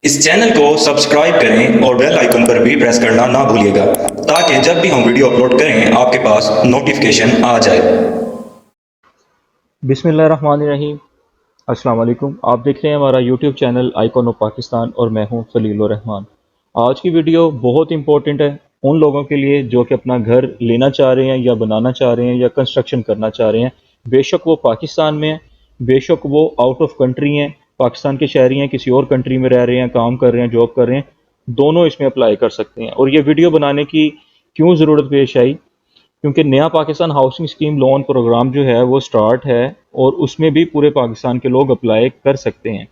इस चैनल को सब्सक्राइब करें और बेल आइकन पर भी प्रेस करना ना भूलिएगा ताकि जब भी हम वीडियो अपलोड करें आपके पास नोटिफिकेशन आ जाए। बिस्मिल्लाहिर्रहमानिर्रहीम। अस्सलाम वालेकुम। आप देख रहे हैं हमारा YouTube channel icon of Pakistan और मैं हूं खलीलुर रहमान। आज की वीडियो बहुत इंपॉर्टेंट है उन लोगों के लिए जो कि अपना घर लेना चाह रहे हैं या बनाना चाह रहे हैं या कंस्ट्रक्शन करना चाह रहे हैं। बेशक वो पाकिस्तान में हैं, बेशक वो आउट ऑफ कंट्री हैं, पाकिस्तान के शहरी हैं, किसी और कंट्री में रह रहे हैं, काम कर रहे हैं, जॉब कर रहे हैं, दोनों इसमें अप्लाई कर सकते हैं। और ये वीडियो बनाने की क्यों ज़रूरत पेश आई? क्योंकि नया Pakistan housing scheme loan program जो है वो स्टार्ट है और उसमें भी पूरे पाकिस्तान के लोग अप्लाई कर सकते हैं।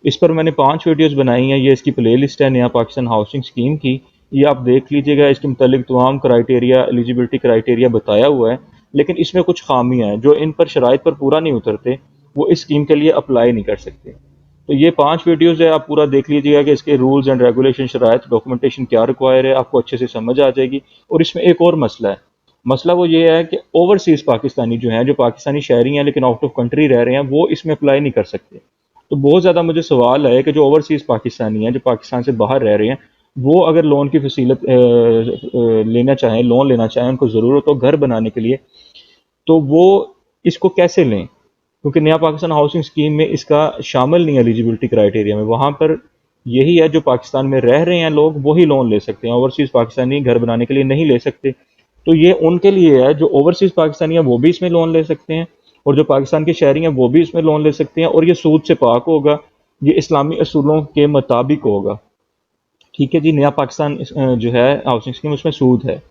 इस पर मैंने 5 वीडियोस बनाई हैं, ये इसकी प्लेलिस्ट है नया पाकिस्तान हाउसिंग स्कीम की। ये आप देख लीजिएगा, इसके मुतालिक तमाम क्राइटेरिया, एलिजिबिलिटी क्राइटेरिया बताया हुआ है। लेकिन इसमें कुछ खामियां हैं, जो इन पर शराइत पर पूरा नहीं उतरते वो इस स्कीम के लिए अप्लाई नहीं कर सकते। तो ये 5 वीडियोस है, आप पूरा देख लीजिएगा कि इसके रूल्स एंड रेगुलेशन, शराइत, डॉक्यूमेंटेशन क्या रिक्वायर है, आपको अच्छे से समझ आ जाएगी। और इसमें एक और मसला है, मसला वो ये है कि ओवरसीज़ पाकिस्तानी जो हैं, जो पाकिस्तानी शहरी हैं लेकिन आउट ऑफ कंट्री रह रहे हैं, वो इसमें अप्लाई नहीं कर सकते। तो बहुत ज़्यादा मुझे सवाल है कि जो ओवरसीज़ पाकिस्तानी हैं, जो पाकिस्तान से बाहर रह रहे हैं, वो अगर लोन की फसीलत लेना चाहें, लोन लेना चाहें, उनको ज़रूरत हो घर बनाने के लिए, तो वो इसको कैसे लें? क्योंकि नया पाकिस्तान हाउसिंग स्कीम में इसका शामिल नहीं है एलिजिबिलिटी क्राइटेरिया में। वहाँ पर यही है, जो पाकिस्तान में रह रहे हैं लोग वही लोन ले सकते हैं, ओवरसीज़ पाकिस्तानी घर बनाने के लिए नहीं ले सकते। तो ये उनके लिए है, जो ओवरसीज़ पाकिस्तानी है वो भी इसमें लोन ले सकते हैं और जो पाकिस्तान के शहरी हैं वो भी इसमें लोन ले सकते हैं। और ये सूद से पाक होगा, ये इस्लामी असूलों के मुताबिक होगा। ठीक है जी, नया पाकिस्तान जो है हाउसिंग स्कीम, उसमें सूद है।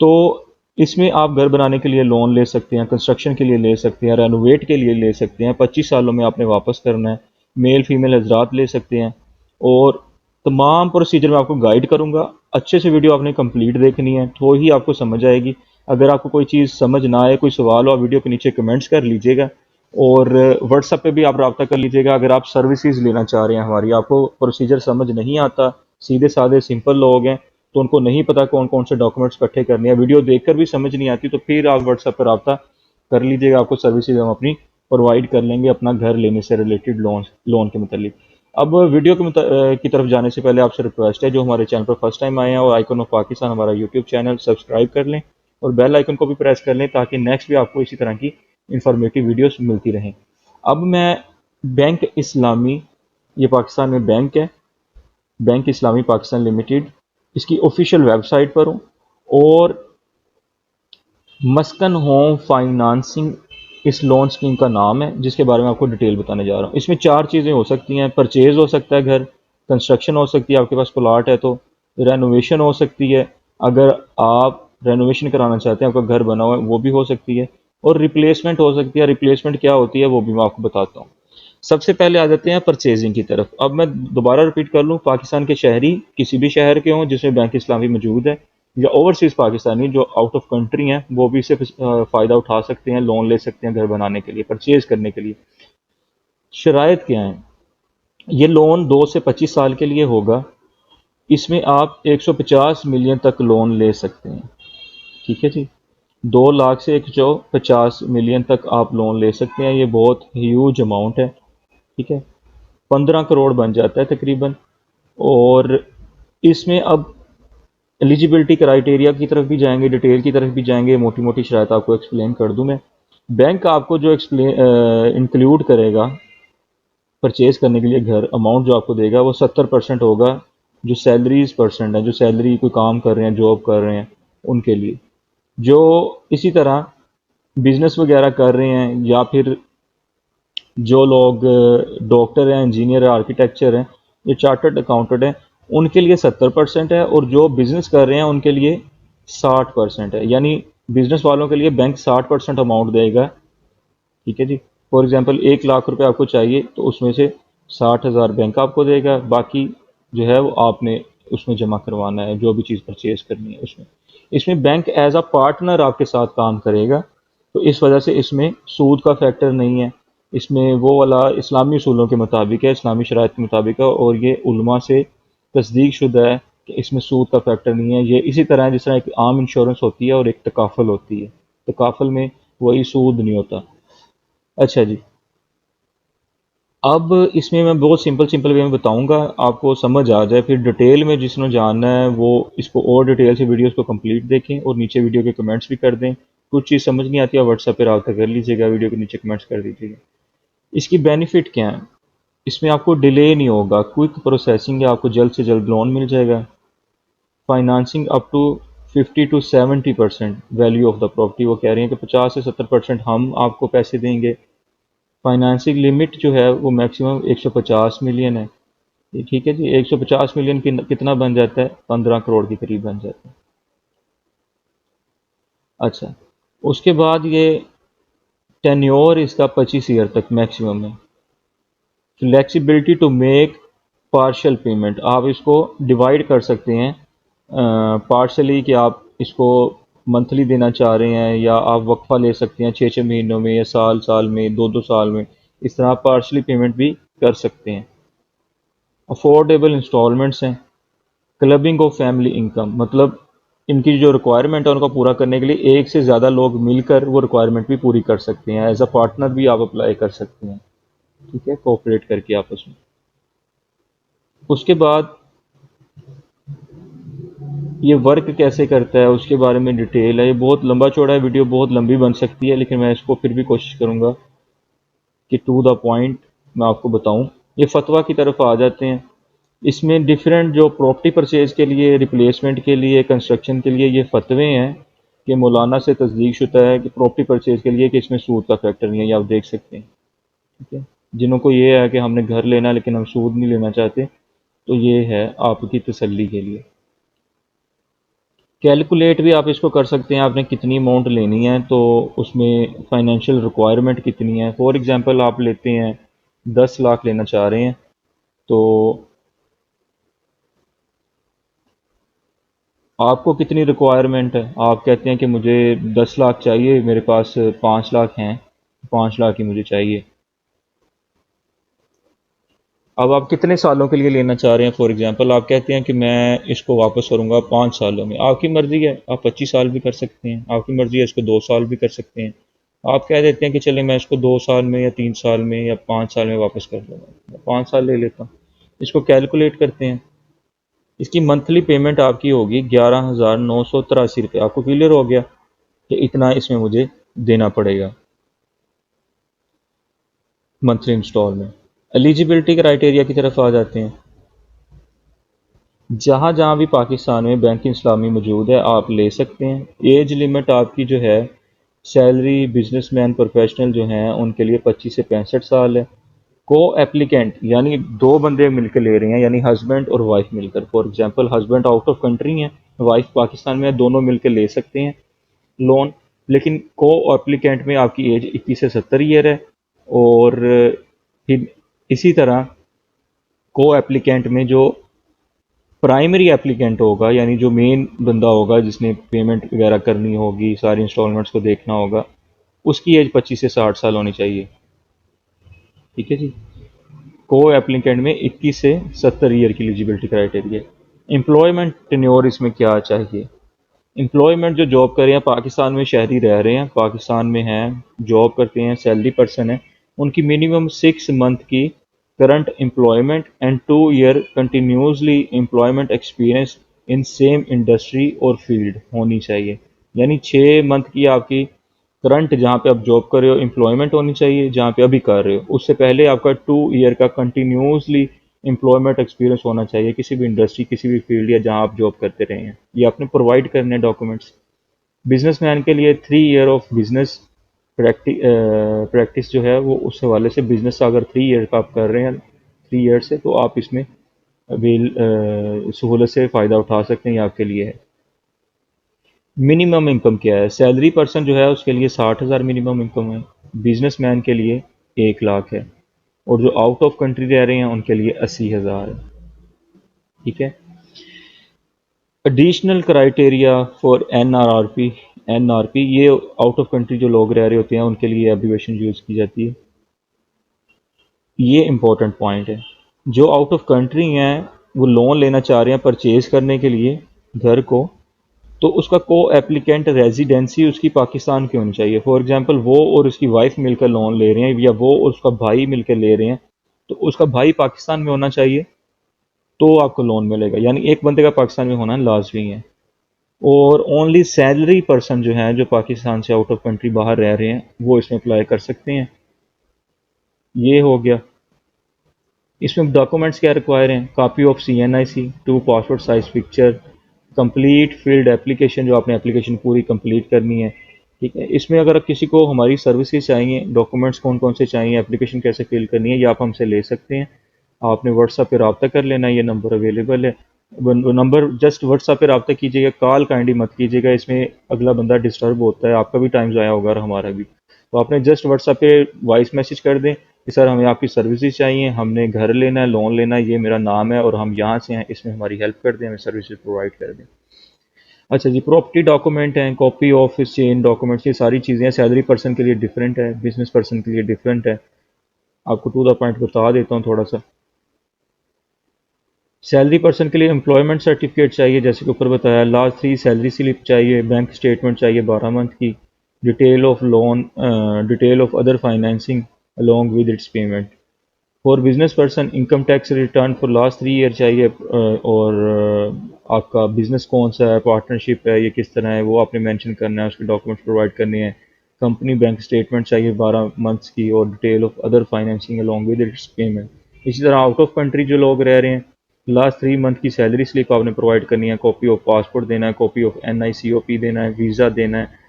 तो इसमें आप घर बनाने के लिए लोन ले सकते हैं, कंस्ट्रक्शन के लिए ले सकते हैं, रेनोवेट के लिए ले सकते हैं, 25 सालों में आपने वापस करना है। मेल फीमेल हजरात ले सकते हैं और तमाम प्रोसीजर मैं आपको गाइड करूंगा। अच्छे से वीडियो आपने कंप्लीट देखनी है तो ही आपको समझ आएगी। अगर आपको कोई चीज़ समझ ना आए, कोई सवाल हो, आप वीडियो के नीचे कमेंट्स कर लीजिएगा और व्हाट्सएप पे भी आप रब्ता कर लीजिएगा। अगर आप सर्विसेज लेना चाह रहे हैं हमारी, आपको प्रोसीजर समझ नहीं आता, सीधे साधे सिंपल लोग हैं तो उनको नहीं पता कौन कौन से डॉक्यूमेंट्स इकट्ठे करने हैं, वीडियो देखकर भी समझ नहीं आती, तो फिर आप व्हाट्सएप पर रब्ता कर लीजिएगा। आपको सर्विसेज हम अपनी प्रोवाइड कर लेंगे अपना घर लेने से रिलेटेड लोन के मतलब। अब वीडियो की तरफ जाने से पहले आपसे रिक्वेस्ट है, जो हमारे चैनल पर फर्स्ट टाइम आए हैं और आइकॉन ऑफ पाकिस्तान हमारा यूट्यूब चैनल सब्सक्राइब कर लें और बेल आइकन को भी प्रेस कर लें ताकि नेक्स्ट भी आपको इसी तरह की इंफॉर्मेटिव वीडियोस मिलती रहें। अब मैं बैंक इस्लामी, ये पाकिस्तान में बैंक है, बैंक इस्लामी पाकिस्तान लिमिटेड, इसकी ऑफिशियल वेबसाइट पर हूँ और मस्कन होम फाइनेंसिंग इस लोन स्कीम का नाम है, जिसके बारे में आपको डिटेल बताने जा रहा हूँ। इसमें 4 चीज़ें हो सकती हैं, परचेज हो सकता है घर, कंस्ट्रक्शन हो सकती है, आपके पास प्लाट है तो रेनोवेशन हो सकती है, अगर आप रेनोवेशन कराना चाहते हैं, आपका घर बना हुआ है वो भी हो सकती है, और रिप्लेसमेंट हो सकती है। रिप्लेसमेंट क्या होती है वो भी मैं आपको बताता हूँ। सबसे पहले आ जाते हैं परचेजिंग की तरफ। अब मैं दोबारा रिपीट कर लूँ, पाकिस्तान के शहरी किसी भी शहर के हों जिसमें बैंक इस्लामी मौजूद है, या ओवरसीज़ पाकिस्तानी जो आउट ऑफ कंट्री हैं, वो भी इससे फ़ायदा उठा सकते हैं, लोन ले सकते हैं घर बनाने के लिए, परचेज़ करने के लिए। शराइत क्या है? ये लोन 2 से 25 साल के लिए होगा। इसमें आप 150 मिलियन तक लोन ले सकते हैं। ठीक है जी, 2 लाख से 150 मिलियन तक आप लोन ले सकते हैं। ये बहुत ह्यूज अमाउंट है। ठीक है, 15 करोड़ बन जाता है तकरीबन। और इसमें अब एलिजिबिलिटी क्राइटेरिया की तरफ भी जाएंगे, डिटेल की तरफ भी जाएंगे, मोटी मोटी शराइत आपको एक्सप्लेन कर दूं मैं। बैंक आपको जो इंक्लूड करेगा परचेज करने के लिए घर, अमाउंट जो आपको देगा वो 70% होगा, जो सैलरीज परसेंट है, जो सैलरी कोई काम कर रहे हैं, जॉब कर रहे हैं, उनके लिए। जो इसी तरह बिजनेस वगैरह कर रहे हैं, या फिर जो लोग डॉक्टर हैं, इंजीनियर है, आर्किटेक्चर हैं, या चार्टर्ड अकाउंटेंट हैं, उनके लिए 70% है, और जो बिजनेस कर रहे हैं उनके लिए 60% है। यानी बिजनेस वालों के लिए बैंक 60% अमाउंट देगा। ठीक है जी, फॉर एग्जांपल 1 लाख रुपए आपको चाहिए तो उसमें से 60,000 बैंक आपको देगा, बाकी जो है वो आपने उसमें जमा करवाना है, जो भी चीज़ परचेज करनी है उसमें। इसमें बैंक एज अ पार्टनर आपके साथ काम करेगा, तो इस वजह से इसमें सूद का फैक्टर नहीं है। इसमें वो वाला इस्लामी उसूलों के मुताबिक है, इस्लामी शराइत के मुताबिक है, और ये उलमा से तस्दीक शुदा है कि इसमें सूद का फैक्टर नहीं है। ये इसी तरह है जिस तरह एक आम इंश्योरेंस होती है और एक तकाफल होती है। तकाफल में वही सूद नहीं होता। अच्छा जी, अब इसमें मैं बहुत सिंपल वे में बताऊंगा, आपको समझ आ जाए। फिर डिटेल में जिसने जानना है वो इसको और डिटेल से वीडियोस को कंप्लीट देखें और नीचे वीडियो के कमेंट्स भी कर दें। कुछ चीज़ समझ नहीं आती है व्हाट्सएप पे रब्ता कर लीजिएगा, वीडियो के नीचे कमेंट्स कर दीजिएगा। इसकी बेनिफिट क्या है? इसमें आपको डिले नहीं होगा, क्विक प्रोसेसिंग है, आपको जल्द से जल्द लोन मिल जाएगा। Financing up to 50 to 70% value of the property, वो कह रही हैं कि 50 से 70% हम आपको पैसे देंगे। फाइनेंसिंग लिमिट जो है वो मैक्सिमम 150 मिलियन है। ये ठीक है जी, 150 मिलियन कितना बन जाता है? 15 करोड़ के करीब बन जाता है। अच्छा, उसके बाद ये टेन्योर इसका 25 ईयर तक मैक्सिमम है। Flexibility to make partial payment, आप इसको डिवाइड कर सकते हैं पार्शली, कि आप इसको मंथली देना चाह रहे हैं या आप वक्फा ले सकते हैं 6 महीनों में या साल साल में, 2 साल में। इस तरह आप पार्शली पेमेंट भी कर सकते हैं। अफोर्डेबल इंस्टॉलमेंट्स हैं। क्लबिंग ऑफ फैमिली इनकम, मतलब इनकी जो रिक्वायरमेंट है उनको पूरा करने के लिए एक से ज़्यादा लोग मिलकर वो रिक्वायरमेंट भी पूरी कर सकते हैं। एज अ पार्टनर भी आप अप्लाई कर सकते हैं, ठीक है, कोऑपरेट करके आपस में। उसके बाद ये वर्क कैसे करता है उसके बारे में डिटेल है। ये बहुत लंबा चौड़ा है, वीडियो बहुत लंबी बन सकती है, लेकिन मैं इसको फिर भी कोशिश करूंगा कि टू द पॉइंट मैं आपको बताऊं। ये फतवा की तरफ आ जाते हैं। इसमें डिफरेंट जो प्रॉपर्टी परचेज के लिए, रिप्लेसमेंट के लिए, कंस्ट्रक्शन के लिए ये फतवे हैं कि मौलाना से तस्दीक शुदा है कि प्रॉपर्टी परचेज के लिए कि इसमें सूद का फैक्टर नहीं है, ये आप देख सकते हैं, ठीक है। जिनको ये है कि हमने घर लेना है लेकिन हम सूद नहीं लेना चाहते, तो ये है आपकी तसल्ली के लिए। कैलकुलेट भी आप इसको कर सकते हैं, आपने कितनी अमाउंट लेनी है, तो उसमें फाइनेंशियल रिक्वायरमेंट कितनी है। फॉर एग्जांपल आप लेते हैं 10 लाख लेना चाह रहे हैं, तो आपको कितनी रिक्वायरमेंट है? आप कहते हैं कि मुझे 10 लाख चाहिए, मेरे पास 5 लाख हैं, 5 लाख ही मुझे चाहिए। अब आप कितने सालों के लिए लेना चाह रहे हैं? फॉर एग्जांपल आप कहते हैं कि मैं इसको वापस करूंगा 5 सालों में। आपकी मर्जी है, आप 25 साल भी कर सकते हैं, आपकी मर्जी है इसको 2 साल भी कर सकते हैं। आप कह देते हैं कि चले मैं इसको 2 साल में या 3 साल में या 5 साल में वापस कर दूंगा, 5 साल ले लेता हूँ। इसको कैलकुलेट करते हैं। इसकी मंथली पेमेंट आपकी होगी 11,983 रुपये। आपको क्लियर हो गया कि इतना इसमें मुझे देना पड़ेगा मंथली इंस्टॉलमेंट। एलिजिबिलिटी क्राइटेरिया की तरफ आ जाते हैं। जहाँ जहाँ भी पाकिस्तान में बैंक इस्लामी मौजूद है आप ले सकते हैं। एज लिमिट आपकी जो है, सैलरी बिजनेसमैन प्रोफेशनल जो हैं उनके लिए 25 से 65 साल है। को एप्लीकेंट यानी दो बंदे मिलकर ले रहे हैं, यानी हस्बैंड और वाइफ मिलकर। For example husband out of country है, वाइफ पाकिस्तान में है, दोनों मिलकर ले सकते हैं लोन। लेकिन को एप्लीकेंट में आपकी एज 21 से 70 ईयर है। और फिर इसी तरह को एप्लीकेंट में जो प्राइमरी एप्लीकेंट होगा, यानी जो मेन बंदा होगा जिसने पेमेंट वगैरह करनी होगी, सारी इंस्टॉलमेंट्स को देखना होगा, उसकी एज 25 से 60 साल होनी चाहिए, ठीक है जी। को एप्लीकेंट में 21 से 70 ईयर की एलिजिबिलिटी क्राइटेरिया। एम्प्लॉयमेंट टेन्योर इसमें क्या चाहिए? एम्प्लॉयमेंट जो जॉब कर रहे हैं, पाकिस्तान में शहरी रह रहे हैं, पाकिस्तान में हैं, जॉब करते हैं, सैलरी पर्सन है, उनकी मिनिमम 6 मंथ की current employment and 2 year continuously employment experience in same industry और फील्ड होनी चाहिए। यानी 6 मंथ की आपकी करंट जहाँ पे आप जॉब कर रहे हो एम्प्लॉयमेंट होनी चाहिए, जहाँ पे अभी कर रहे हो उससे पहले आपका 2 ईयर का कंटिन्यूसली एम्प्लॉयमेंट एक्सपीरियंस होना चाहिए किसी भी इंडस्ट्री, किसी भी फील्ड या जहाँ आप जॉब करते रहे हैं। ये आपने प्रोवाइड करने डॉक्यूमेंट्स। बिजनेसमैन के लिए 3 ईयर ऑफ बिजनेस प्रैक्टिस जो है वो उस हवाले से, बिजनेस अगर 3 ईयर का आप कर रहे हैं 3 ईयर से, तो आप इसमें सहूलत से फ़ायदा उठा सकते हैं, ये आपके लिए है। मिनिमम इनकम क्या है? सैलरी पर्सन जो है उसके लिए 60,000 मिनिमम इनकम है, बिजनेसमैन के लिए 1 लाख है, और जो आउट ऑफ कंट्री रह रहे हैं उनके लिए 80,000 है, ठीक है। Additional criteria for NRRP. NRP ये आउट ऑफ कंट्री जो लोग रह रहे होते हैं उनके लिए एब्रीवेशन यूज़ की जाती है। ये इंपॉर्टेंट पॉइंट है। जो आउट ऑफ कंट्री हैं वो लोन लेना चाह रहे हैं परचेज करने के लिए घर को, तो उसका को एप्लीकेंट रेजिडेंसी उसकी पाकिस्तान की होनी चाहिए। फॉर एग्जांपल वो और उसकी वाइफ मिलकर लोन ले रहे हैं, या वो और उसका भाई मिलकर ले रहे हैं, तो उसका भाई पाकिस्तान में होना चाहिए, तो आपको लोन मिलेगा। यानी एक बंदे का पाकिस्तान में होना लाजमी है। और ओनली सैलरी पर्सन जो है, जो पाकिस्तान से आउट ऑफ कंट्री बाहर रह रहे हैं, वो इसमें अप्लाई कर सकते हैं। ये हो गया। इसमें डॉक्यूमेंट्स क्या रिक्वायर हैं? Copy of CNIC, 2 passport size picture, complete field application, जो आपने एप्लीकेशन पूरी कंप्लीट करनी है। ठीक है। इसमें अगर किसी को हमारी सर्विसेज चाहिए, डॉक्यूमेंट्स कौन कौन से चाहिए, एप्लीकेशन कैसे फिल करनी है, ये आप हमसे ले सकते हैं। आपने व्हाट्सएप पे रब्ता कर लेना, ये नंबर अवेलेबल है। नंबर जस्ट व्हाट्सएप पे रब्ता कीजिएगा, कॉल काइंडली मत कीजिएगा, इसमें अगला बंदा डिस्टर्ब होता है, आपका भी टाइम ज़ाया होगा और हमारा भी। तो आपने जस्ट व्हाट्सएप पे वॉइस मैसेज कर दें कि सर हमें आपकी सर्विसेज चाहिए, हमने घर लेना है, लोन लेना है, ये मेरा नाम है और हम यहाँ से हैं, इसमें हमारी हेल्प कर दें, हमें सर्विसेज प्रोवाइड कर दें। अच्छा जी, प्रॉपर्टी डॉक्यूमेंट हैं, कॉपी ऑफ चेन डॉक्यूमेंट्स, ये सारी चीज़ें हैं। सैलरी पर्सन के लिए डिफरेंट है, बिजनेस पर्सन के लिए डिफरेंट है। आपको टू द पॉइंट बता देता हूँ थोड़ा सा। सैलरी पर्सन के लिए एम्प्लॉयमेंट सर्टिफिकेट चाहिए, जैसे कि ऊपर बताया। लास्ट 3 सैलरी स्लिप चाहिए, बैंक स्टेटमेंट चाहिए 12 मंथ की, detail of loan, detail of other financing along with its payment. For business person income tax return for last 3 year चाहिए, और आपका बिजनेस कौन सा है, पार्टनरशिप है, ये किस तरह है, वो आपने मेंशन करना है, उसके डॉक्यूमेंट्स प्रोवाइड करने हैं। कंपनी बैंक स्टेटमेंट चाहिए 12 मंथ्स की, और detail of other financing along with its payment. इसी तरह आउट ऑफ कंट्री जो लोग रह रहे हैं, लास्ट 3 मंथ की सैलरी स्लिप आपने प्रोवाइड करनी है, कॉपी ऑफ पासपोर्ट देना है, कॉपी ऑफ NICOP देना है, वीज़ा देना है,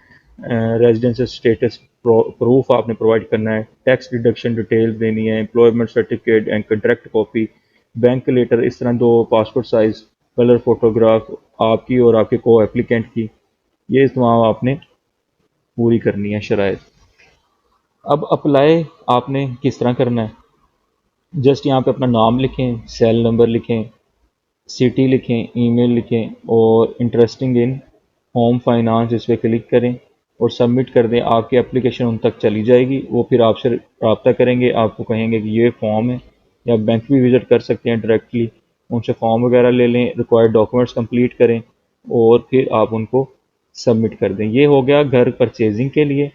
रेजिडेंशियल स्टेटस प्रूफ आपने प्रोवाइड करना है, टैक्स डिडक्शन डिटेल्स देनी है, employment certificate and contract copy, bank letter, इस तरह 2 पासपोर्ट साइज कलर फोटोग्राफ आपकी और आपके को एप्लीकेंट की, ये तमाम आपने पूरी करनी है शराइत। अब अप्लाई आपने किस तरह करना है? जस्ट यहाँ पे अपना नाम लिखें, सेल नंबर लिखें, सिटी लिखें, ईमेल लिखें, और इंटरेस्टिंग इन होम फाइनेंस इस पर क्लिक करें और सबमिट कर दें। आपकी एप्लीकेशन उन तक चली जाएगी, वो फिर आपसे रब्ता करेंगे, आपको कहेंगे कि ये फॉर्म है, या बैंक भी विज़िट कर सकते हैं डायरेक्टली, उनसे फॉर्म वगैरह ले लें, रिक्वायर्ड डॉक्यूमेंट्स कंप्लीट करें और फिर आप उनको सबमिट कर दें। ये हो गया घर परचेजिंग के लिए।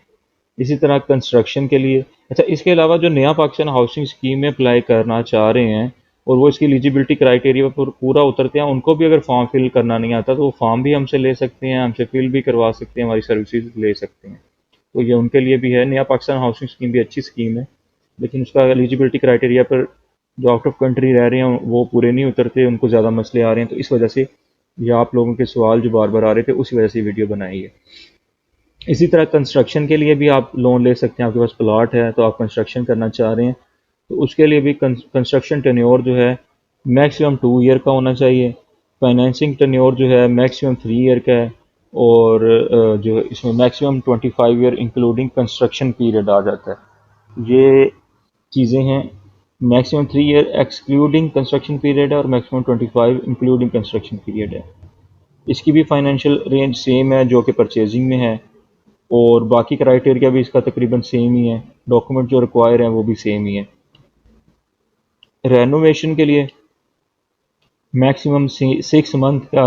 इसी तरह कंस्ट्रक्शन के लिए। अच्छा, इसके अलावा जो नया पाकिस्तान हाउसिंग स्कीम में अप्लाई करना चाह रहे हैं और वो इसकी एलिजिबिलिटी क्राइटेरिया पर पूरा उतरते हैं, उनको भी अगर फॉर्म फिल करना नहीं आता तो वो फॉर्म भी हमसे ले सकते हैं, हमसे फिल भी करवा सकते हैं, हमारी सर्विसेज ले सकते हैं। तो ये उनके लिए भी है। नया पाकिस्तान हाउसिंग स्कीम भी अच्छी स्कीम है, लेकिन उसका एलिजिबिलिटी क्राइटेरिया पर जो आउट ऑफ कंट्री रह रहे हैं वो पूरे नहीं उतरते, उनको ज़्यादा मसले आ रहे हैं। तो इस वजह से ये आप लोगों के सवाल जो बार बार आ रहे थे, उसी वजह से वीडियो बनाई है। इसी तरह कंस्ट्रक्शन के लिए भी आप लोन ले सकते हैं। आपके पास प्लॉट है तो आप कंस्ट्रक्शन करना चाह रहे हैं, तो उसके लिए भी कंस्ट्रक्शन टेन्योर जो है मैक्सिमम 2 ईयर का होना चाहिए। फाइनेंसिंग टेन्योर जो है मैक्सिमम 3 ईयर का है, और जो इसमें maximum 25 year including construction period आ जाता है। ये चीज़ें हैं। Maximum 3 year excluding construction period है, और मैक्सिमम 25 इंक्लूडिंग कंस्ट्रक्शन पीरियड है। इसकी भी फाइनेंशियल रेंज सेम है जो कि परचेजिंग में है, और बाकी क्राइटेरिया भी इसका तकरीबन सेम ही है। डॉक्यूमेंट जो रिक्वायर हैं वो भी सेम ही है। रेनोवेशन के लिए मैक्सिमम 6 मंथ का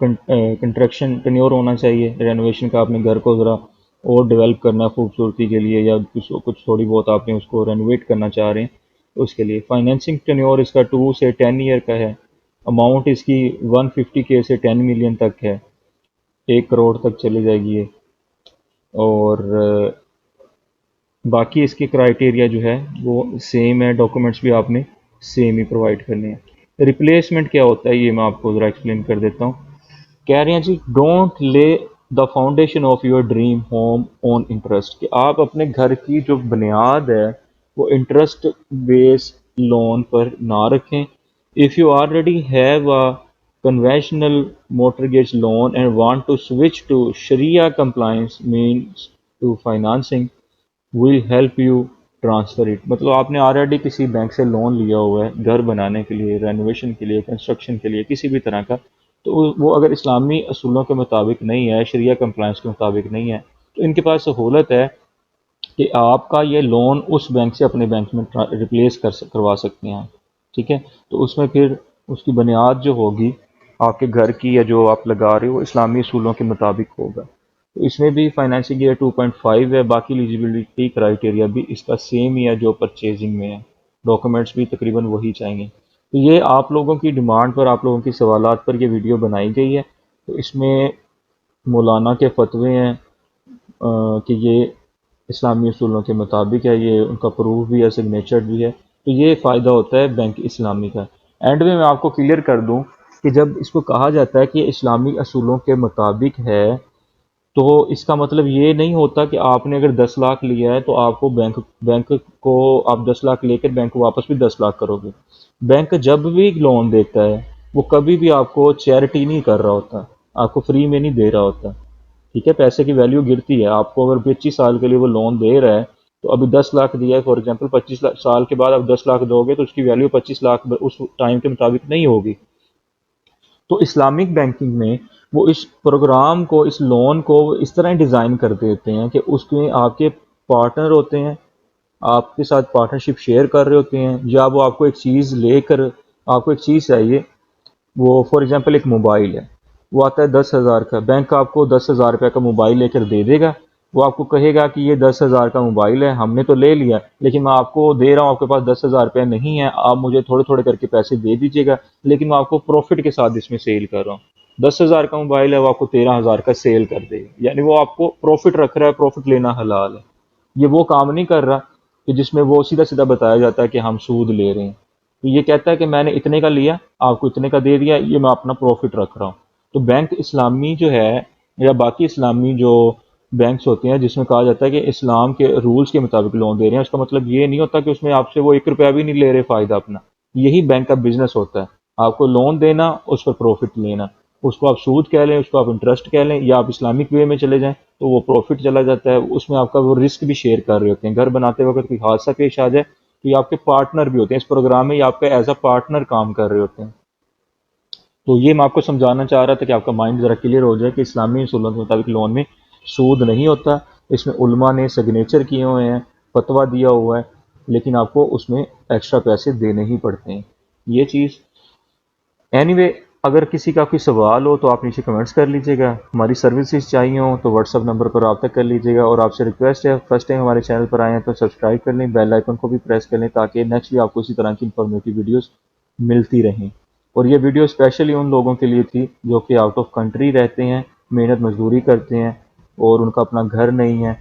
कंस्ट्रक्शन टेन्योर होना चाहिए। रेनोवेशन का आपने घर को ज़रा और डेवलप करना खूबसूरती के लिए, या कुछ थोड़ी बहुत आपने उसको रेनोवेट करना चाह रहे हैं, तो उसके लिए फाइनेंसिंग टेन्योर इसका 2 से 10 ईयर का है। अमाउंट इसकी 150K से 10 मिलियन तक है, 1 करोड़ तक चली जाएगी ये। और बाकी इसके क्राइटेरिया जो है वो सेम है, डॉक्यूमेंट्स भी आपने सेम ही प्रोवाइड करने हैं। रिप्लेसमेंट क्या होता है ये मैं आपको ज़रा एक्सप्लेन कर देता हूँ। कह रहे हैं जी, डोंट ले the foundation of your dream home on interest, कि आप अपने घर की जो बुनियाद है वो इंटरेस्ट बेस लोन पर ना रखें। If you already have a conventional mortgage loan and want to switch to Sharia compliance means to financing, will help you transfer it। मतलब आपने ऑलरेडी किसी बैंक से लोन लिया हुआ है घर बनाने के लिए, रेनोवेशन के लिए, कंस्ट्रक्शन के लिए, किसी भी तरह का, तो वो अगर इस्लामी असूलों के मुताबिक नहीं है, शरिया कंप्लायंस के मुताबिक नहीं है, तो इनके पास सहूलत है कि आपका ये लोन उस बैंक से अपने बैंक में रिप्लेस करवा सकते हैं। ठीक है। तो उसमें फिर उसकी बुनियाद जो होगी आपके घर की या जो आप लगा रहे हो वो इस्लामी असूलों के मुताबिक होगा। तो इसमें भी फाइनेंसिंग ईयर 2.5 है। बाकी एलिजिबिलिटी क्राइटेरिया भी इसका सेम ही है जो परचेजिंग में है। डॉक्यूमेंट्स भी तकरीबन वही चाहिए। तो ये आप लोगों की डिमांड पर, आप लोगों की सवालात पर ये वीडियो बनाई गई है। तो इसमें मौलाना के फतवे हैं कि ये इस्लामी उसूलों के मुताबिक है, ये उनका प्रूफ भी है, सिग्नेचर भी है। तो ये फ़ायदा होता है बैंक इस्लामी का। एंड में मैं आपको क्लियर कर दूं कि जब इसको कहा जाता है कि ये इस्लामी असूलों के मुताबिक है, तो इसका मतलब ये नहीं होता कि आपने अगर 10 लाख लिया है तो आपको बैंक बैंक को आप 10 लाख लेकर बैंक को वापस भी 10 लाख करोगे। बैंक जब भी लोन देता है वो कभी भी आपको चैरिटी नहीं कर रहा होता, आपको फ्री में नहीं दे रहा होता। ठीक है, पैसे की वैल्यू गिरती है। आपको अगर 25 साल के लिए वो लोन दे रहा है, तो अभी 10 लाख दिया है फॉर एग्जांपल, 25 साल के बाद आप 10 लाख दोगे तो उसकी वैल्यू 25 लाख उस टाइम के मुताबिक नहीं होगी। तो इस्लामिक बैंकिंग में वो इस प्रोग्राम को, इस लोन को इस तरह डिज़ाइन कर देते हैं कि उसमें आपके पार्टनर होते हैं, आपके साथ पार्टनरशिप शेयर कर रहे होते हैं, या वो आपको एक चीज़ लेकर, आपको एक चीज़ चाहिए, वो फॉर एग्जांपल एक मोबाइल है, वो आता है 10,000 का, बैंक आपको 10,000 रुपये का मोबाइल लेकर दे देगा। वो आपको कहेगा कि ये 10,000 का मोबाइल है, हमने तो ले लिया, लेकिन मैं आपको दे रहा हूँ, आपके पास 10,000 रुपये नहीं है, आप मुझे थोड़े थोड़े करके पैसे दे दीजिएगा, लेकिन मैं आपको प्रॉफिट के साथ इसमें सेल कर रहा हूँ। 10,000 का मोबाइल है, वो आपको 13,000 का सेल कर देगा, यानी वो आपको प्रॉफिट रख रहा है, प्रॉफिट लेना हलाल है। ये वो काम नहीं कर रहा कि जिसमें वो सीधा सीधा बताया जाता है कि हम सूद ले रहे हैं। तो ये कहता है कि मैंने इतने का लिया, आपको इतने का दे दिया, ये मैं अपना प्रॉफिट रख रहा हूँ। तो बैंक इस्लामी जो है, या बाकी इस्लामी जो बैंक्स होते हैं जिसमें कहा जाता है कि इस्लाम के रूल्स के मुताबिक लोन दे रहे हैं, उसका मतलब ये नहीं होता कि उसमें आपसे वो 1 रुपया भी नहीं ले रहे फ़ायदा अपना। यही बैंक का बिजनेस होता है, आपको लोन देना, उस पर प्रॉफिट लेना। उसको आप सूद कह लें, उसको आप इंटरेस्ट कह लें, या आप इस्लामिक वे में चले जाएं तो वो प्रॉफिट चला जाता है। उसमें आपका वो रिस्क भी शेयर कर रहे होते हैं। घर बनाते वक्त कोई हादसा पेश आ जाए तो ये आपके पार्टनर भी होते हैं इस प्रोग्राम में, ये आपका एज अ पार्टनर काम कर रहे होते हैं। तो ये मैं आपको समझाना चाह रहा था कि आपका माइंड ज़रा क्लियर हो जाए कि इस्लामी उसूलों के मुताबिक लोन में सूद नहीं होता। इसमें उलमा ने सिग्नेचर किए हुए हैं, फतवा दिया हुआ है, लेकिन आपको उसमें एक्स्ट्रा पैसे देने ही पड़ते हैं, ये चीज़। एनीवे, अगर किसी का कोई सवाल हो तो आप नीचे कमेंट्स कर लीजिएगा। हमारी सर्विसेज चाहिए हो तो व्हाट्सअप नंबर पर रब्ता कर लीजिएगा। और आपसे रिक्वेस्ट है, फर्स्ट टाइम हमारे चैनल पर आए हैं तो सब्सक्राइब कर लें, बेल आइकन को भी प्रेस कर लें, ताकि नेक्स्ट भी आपको इसी तरह की इंफॉर्मेटिव वीडियोस मिलती रहें। और ये वीडियो स्पेशली उन लोगों के लिए थी जो कि आउट ऑफ कंट्री रहते हैं, मेहनत मजदूरी करते हैं और उनका अपना घर नहीं है,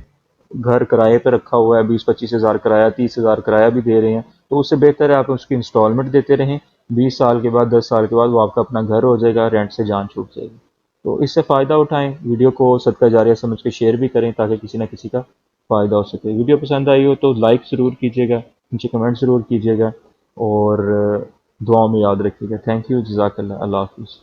घर किराए पे रखा हुआ है, 20-25 हज़ार किराया, 30,000 किराया भी दे रहे हैं। तो उससे बेहतर है आप उसकी इंस्टॉलमेंट देते रहें। 20 साल के बाद, 10 साल के बाद वो आपका अपना घर हो जाएगा, रेंट से जान छूट जाएगी। तो इससे फ़ायदा उठाएं, वीडियो को सदका जारिया समझ के शेयर भी करें ताकि किसी ना किसी का फ़ायदा हो सके। वीडियो पसंद आई हो तो लाइक ज़रूर कीजिएगा, नीचे कमेंट ज़रूर कीजिएगा और दुआओं में याद रखिएगा। थैंक यू, जज़ाकल्लाह, अल्लाह हाफ़िज़।